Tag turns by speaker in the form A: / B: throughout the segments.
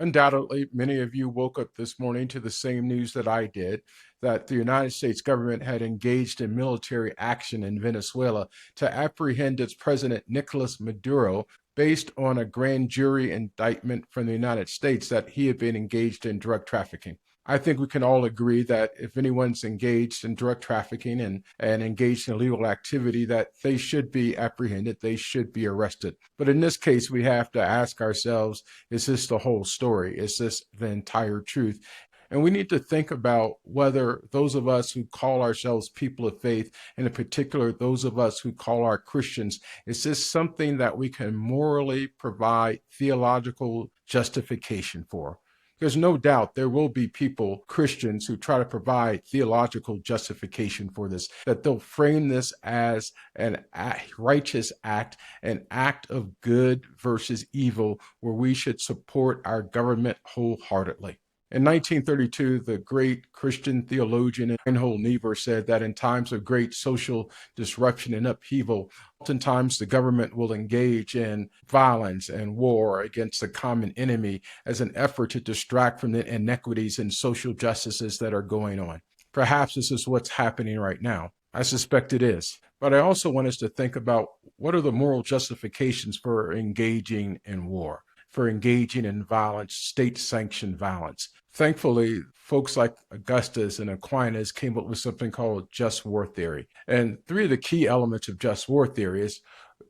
A: Undoubtedly, many of you woke up this morning to the same news that I did, that the United States government had engaged in military action in Venezuela to apprehend its president, Nicolas Maduro, based on a grand jury indictment from the United States that he had been engaged in drug trafficking. I think we can all agree that if anyone's engaged in drug trafficking and engaged in illegal activity, that they should be apprehended, they should be arrested. But in this case, we have to ask ourselves, is this the whole story? Is this the entire truth? And we need to think about whether those of us who call ourselves people of faith, and in particular, those of us who call our Christians, is this something that we can morally provide theological justification for? There's no doubt there will be people, Christians, who try to provide theological justification for this, that they'll frame this as an righteous act, an act of good versus evil, where we should support our government wholeheartedly. In 1932, the great Christian theologian Reinhold Niebuhr said that in times of great social disruption and upheaval, oftentimes the government will engage in violence and war against the common enemy as an effort to distract from the inequities and social justices that are going on. Perhaps this is what's happening right now. I suspect it is. But I also want us to think about what are the moral justifications for engaging in war, for engaging in violence, state-sanctioned violence. Thankfully, folks like Augustus and Aquinas came up with something called just war theory. And three of the key elements of just war theory is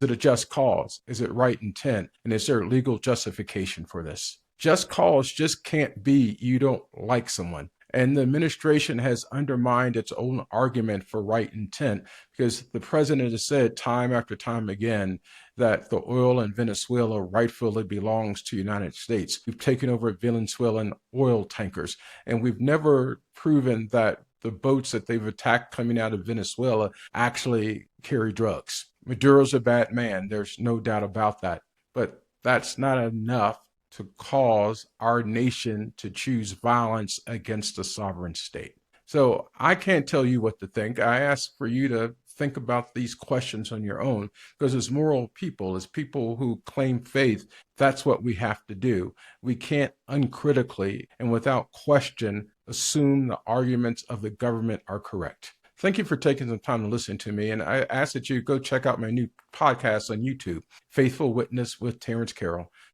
A: it a just cause? Is it right intent? And is there legal justification for this? Just cause just can't be you don't like someone. And the administration has undermined its own argument for right intent because the president has said time after time again that the oil in Venezuela rightfully belongs to the United States. We've taken over Venezuelan oil tankers, and we've never proven that the boats that they've attacked coming out of Venezuela actually carry drugs. Maduro's a bad man. There's no doubt about that. But that's not enough to cause our nation to choose violence against a sovereign state. So I can't tell you what to think. I ask for you to think about these questions on your own, because as moral people, as people who claim faith, that's what we have to do. We can't uncritically and without question assume the arguments of the government are correct. Thank you for taking some time to listen to me. And I ask that you go check out my new podcast on YouTube, Faithful Witness with Terrence Carroll.